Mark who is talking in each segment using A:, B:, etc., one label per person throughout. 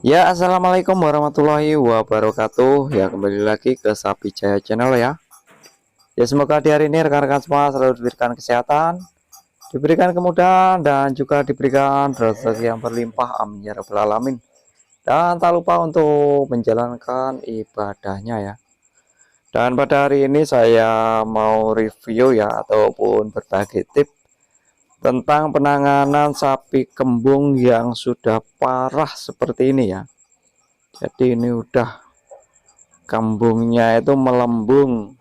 A: Ya, assalamualaikum warahmatullahi wabarakatuh. Ya, kembali lagi ke Sapi Jaya Channel ya. Ya, semoga di hari ini rekan-rekan semua selalu diberikan kesehatan, diberikan kemudahan, dan juga diberikan rezeki yang berlimpah. Amin ya rabbal alamin. Dan tak lupa untuk menjalankan ibadahnya ya. Dan pada hari ini saya mau review ya ataupun berbagi tips tentang penanganan sapi kembung yang sudah parah seperti ini ya. Jadi ini udah kambungnya itu melembung.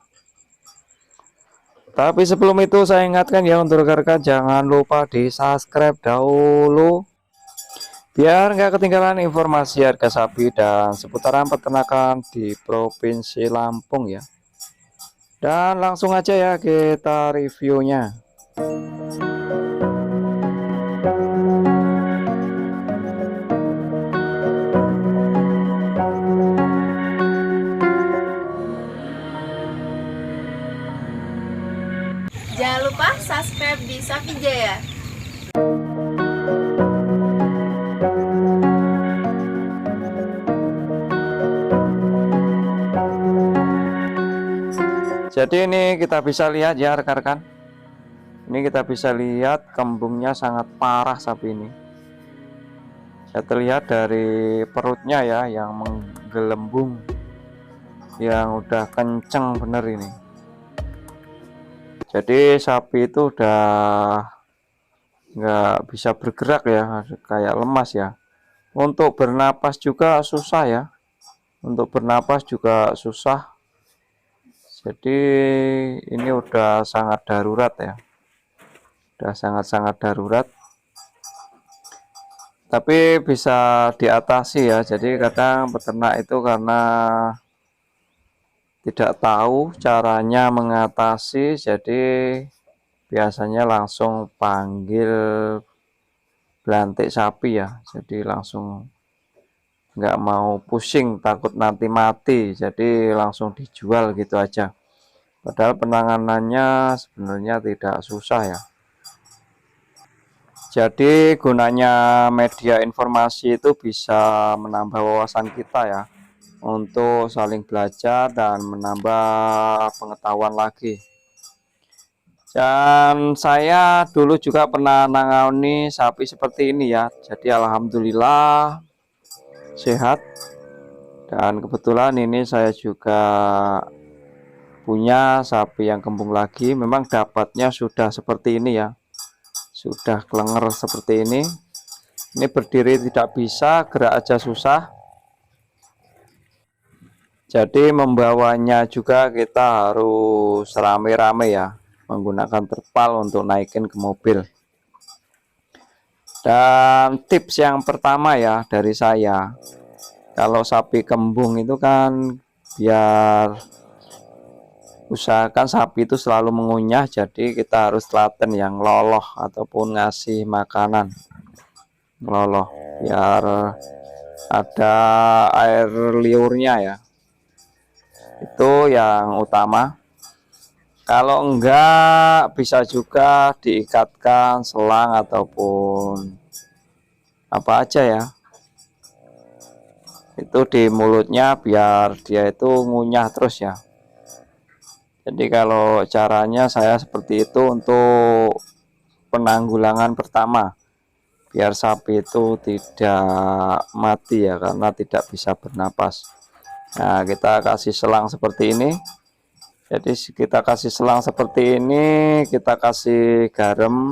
A: Tapi sebelum itu saya ingatkan ya untuk rekan-rekan jangan lupa di subscribe dahulu biar nggak ketinggalan informasi harga sapi dan seputaran peternakan di Provinsi Lampung ya. Dan langsung aja ya kita reviewnya.
B: Jangan lupa subscribe di Sapi Jaya.
A: Jadi ini kita bisa lihat ya rekan-rekan. Ini kita bisa lihat kembungnya sangat parah sapi ini. Saya terlihat dari perutnya ya yang menggelembung, yang udah kenceng bener ini. Jadi sapi itu udah nggak bisa bergerak ya, kayak lemas ya. Untuk bernapas juga susah ya. Untuk bernapas juga susah. Jadi ini udah sangat darurat ya. Udah sangat-sangat darurat. Tapi bisa diatasi ya. Jadi kadang peternak itu karena tidak tahu caranya mengatasi, jadi biasanya langsung panggil belantik sapi ya. Jadi langsung nggak mau pusing, takut nanti mati, jadi langsung dijual gitu aja. Padahal penanganannya sebenarnya tidak susah ya. Jadi gunanya media informasi itu bisa menambah wawasan kita ya, untuk saling belajar dan menambah pengetahuan lagi. Dan saya dulu juga pernah nangani sapi seperti ini ya. Jadi alhamdulillah sehat. Dan kebetulan ini saya juga punya sapi yang kembung lagi. Memang dapatnya sudah seperti ini ya. Sudah kelenger seperti ini. Ini berdiri tidak bisa, gerak aja susah. Jadi membawanya juga kita harus rame-rame ya, menggunakan terpal untuk naikin ke mobil. Dan tips yang pertama ya dari saya, kalau sapi kembung itu kan biar usahakan sapi itu selalu mengunyah, jadi kita harus telaten yang loloh ataupun ngasih makanan loloh biar ada air liurnya ya. Itu yang utama. Kalau enggak bisa juga diikatkan selang ataupun apa aja ya, itu di mulutnya biar dia itu ngunyah terus ya. Jadi kalau caranya saya seperti itu untuk penanggulangan pertama, biar sapi itu tidak mati ya karena tidak bisa bernapas. Nah, kita kasih selang seperti ini. Jadi kita kasih selang seperti ini, kita kasih garam.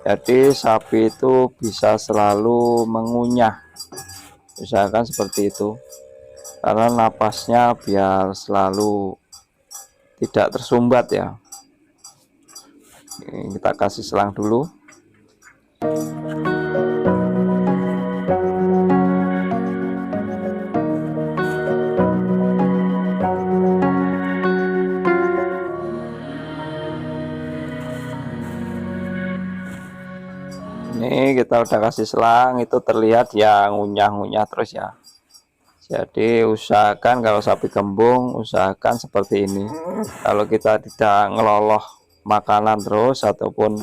A: Jadi sapi itu bisa selalu mengunyah. Usahakan seperti itu. Karena napasnya biar selalu tidak tersumbat ya. Ini kita kasih selang dulu. Ini kita udah kasih selang, itu terlihat yang ngunyah-ngunyah terus ya. Jadi usahakan kalau sapi kembung usahakan seperti ini. Kalau kita tidak ngeloloh makanan terus ataupun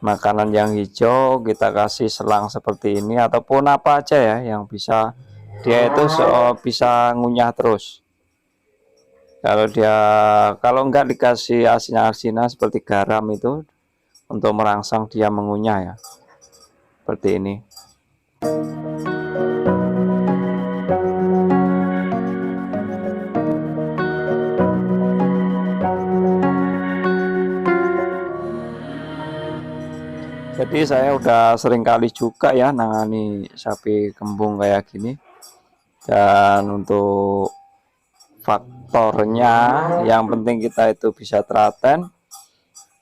A: makanan yang hijau kita kasih selang seperti ini, ataupun apa aja ya yang bisa dia itu bisa ngunyah terus. Kalau enggak dikasih asinan-asinan seperti garam itu untuk merangsang dia mengunyah ya, seperti ini. Jadi saya udah sering kali juga ya nangani sapi kembung kayak gini. Dan untuk faktornya yang penting kita itu bisa telaten,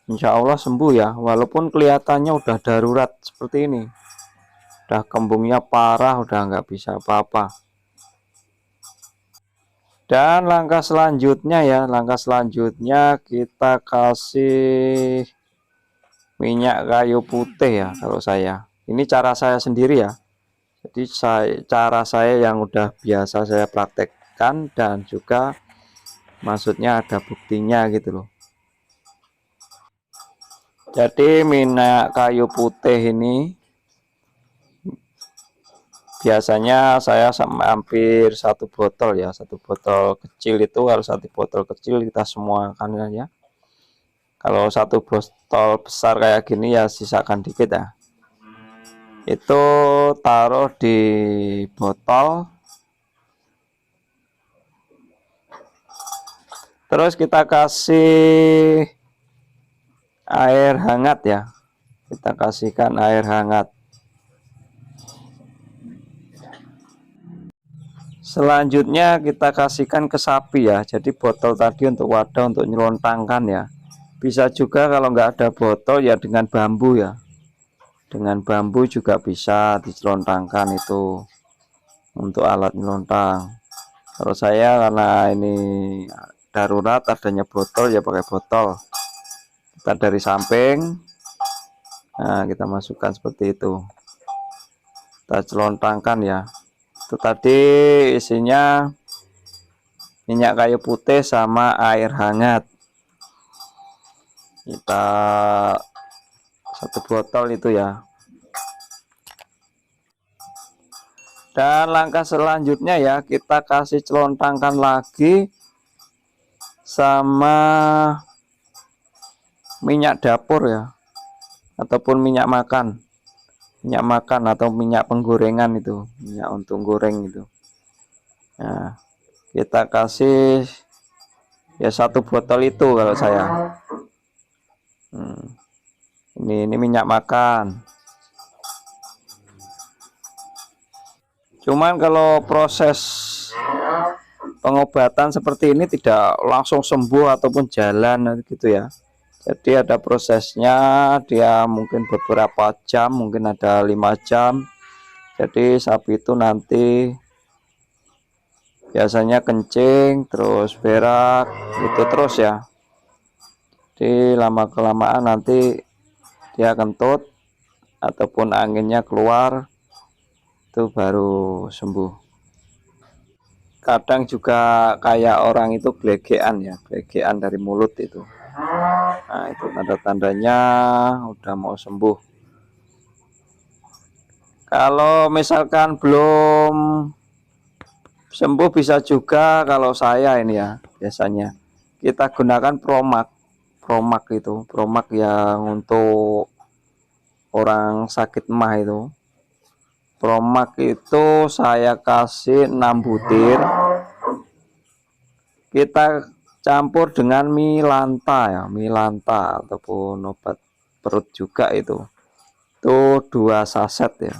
A: insya Allah sembuh ya. Walaupun kelihatannya udah darurat seperti ini, udah kembungnya parah, udah nggak bisa apa-apa. Dan langkah selanjutnya kita kasih minyak kayu putih ya. Kalau saya ini cara saya sendiri ya, jadi cara saya yang udah biasa saya praktekkan, dan juga maksudnya ada buktinya gitu loh. Jadi minyak kayu putih ini biasanya saya hampir 1 botol ya, 1 botol kecil itu, harus 1 botol kecil kita semua kan ya. Kalau 1 botol besar kayak gini ya sisakan dikit ya. Itu taruh di botol, terus kita kasih air hangat ya, kita kasihkan air hangat. Selanjutnya kita kasihkan ke sapi ya. Jadi botol tadi untuk wadah untuk nyelontangkan ya. Bisa juga kalau nggak ada botol ya dengan bambu ya. Dengan bambu juga bisa dicelontangkan itu untuk alat nyelontang. Kalau saya karena ini darurat adanya botol ya pakai botol. Kita dari samping, nah kita masukkan seperti itu. Kita celontangkan ya. Itu tadi isinya minyak kayu putih sama air hangat. Kita 1 botol itu ya. Dan langkah selanjutnya ya, kita kasih celontangkan lagi sama minyak dapur ya, ataupun minyak makan atau minyak penggorengan itu, minyak untuk goreng itu. Nah, kita kasih ya 1 botol itu kalau saya. Ini minyak makan. Cuman kalau proses pengobatan seperti ini tidak langsung sembuh ataupun jalan gitu ya. Jadi ada prosesnya, dia mungkin beberapa jam, mungkin ada 5 jam. Jadi sapi itu nanti biasanya kencing, terus berak, itu terus ya. Jadi lama kelamaan nanti dia kentut ataupun anginnya keluar, itu baru sembuh. Kadang juga kayak orang itu gelegean ya, gelegean dari mulut itu. Nah, itu tanda-tandanya udah mau sembuh. Kalau misalkan belum sembuh, bisa juga kalau saya ini ya, biasanya kita gunakan Promak itu, Promak yang untuk orang sakit emah itu. Promak itu saya kasih 6 butir, kita campur dengan milanta ya, milanta ataupun obat perut juga itu 2 saset ya.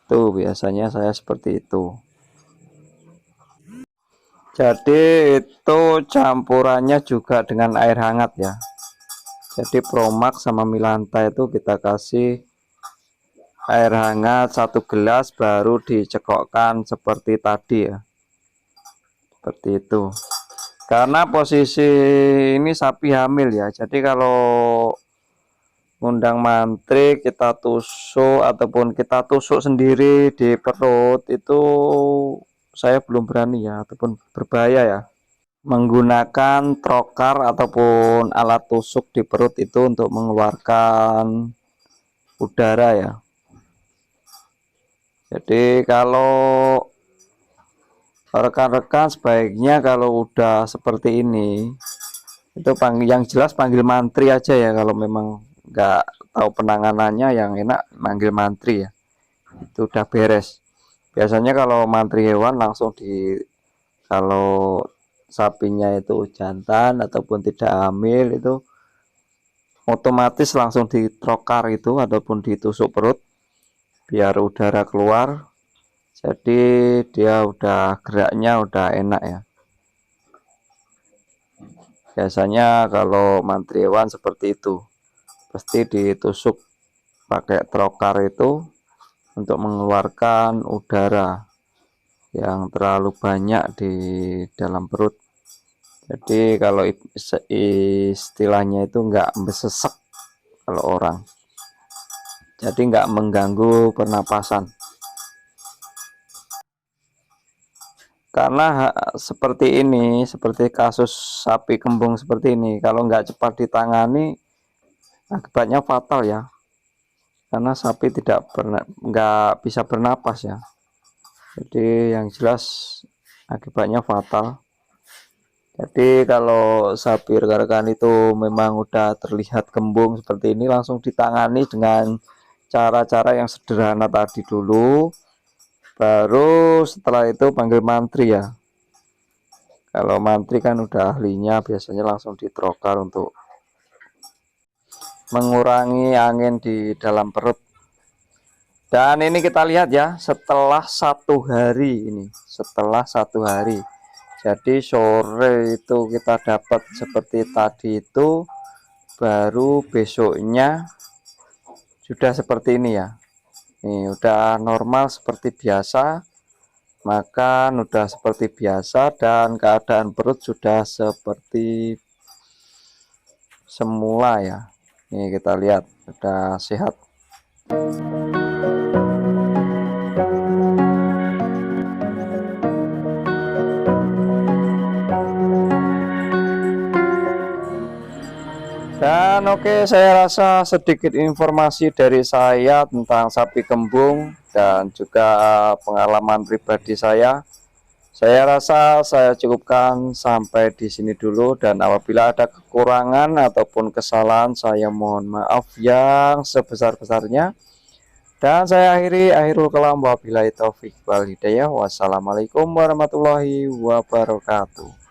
A: Tuh biasanya saya seperti itu. Jadi itu campurannya juga dengan air hangat ya. Jadi Promak sama milanta itu kita kasih air hangat 1 gelas, baru dicekokkan seperti tadi ya, seperti itu. Karena posisi ini sapi hamil ya, jadi kalau ngundang mantri kita tusuk ataupun kita tusuk sendiri di perut itu saya belum berani ya, ataupun berbahaya ya. menggunakan trokar ataupun alat tusuk di perut itu untuk mengeluarkan udara ya. Jadi kalau rekan-rekan sebaiknya kalau udah seperti ini itu yang jelas panggil mantri aja ya. Kalau memang nggak tahu penanganannya, yang enak manggil mantri ya, itu udah beres. Biasanya kalau mantri hewan langsung kalau sapinya itu jantan ataupun tidak hamil itu otomatis langsung ditrokar itu ataupun ditusuk perut biar udara keluar, jadi dia udah geraknya udah enak ya. Biasanya kalau mantri hewan seperti itu, pasti ditusuk pakai trokar itu untuk mengeluarkan udara yang terlalu banyak di dalam perut. Jadi kalau istilahnya itu enggak besesek kalau orang, jadi enggak mengganggu pernapasan. Karena seperti ini, seperti kasus sapi kembung seperti ini, kalau nggak cepat ditangani akibatnya fatal ya, karena sapi nggak bisa bernapas ya. Jadi yang jelas akibatnya fatal. Jadi kalau sapi rekan-rekan itu memang udah terlihat kembung seperti ini, langsung ditangani dengan cara-cara yang sederhana tadi dulu, baru setelah itu panggil mantri ya. Kalau mantri kan udah ahlinya, biasanya langsung ditrokar untuk mengurangi angin di dalam perut. Dan ini kita lihat ya, setelah 1 hari ini, setelah 1 hari. Jadi sore itu kita dapat seperti tadi itu, baru besoknya sudah seperti ini ya. Nih udah normal seperti biasa, makan udah seperti biasa, dan keadaan perut sudah seperti semula ya. Nih kita lihat sudah sehat. Dan oke, saya rasa sedikit informasi dari saya tentang sapi kembung dan juga pengalaman pribadi saya. Saya rasa saya cukupkan sampai di sini dulu, dan apabila ada kekurangan ataupun kesalahan saya mohon maaf yang sebesar-besarnya. Dan saya akhirul kalam, wabillahi taufik wal hidayah. Wassalamualaikum warahmatullahi wabarakatuh.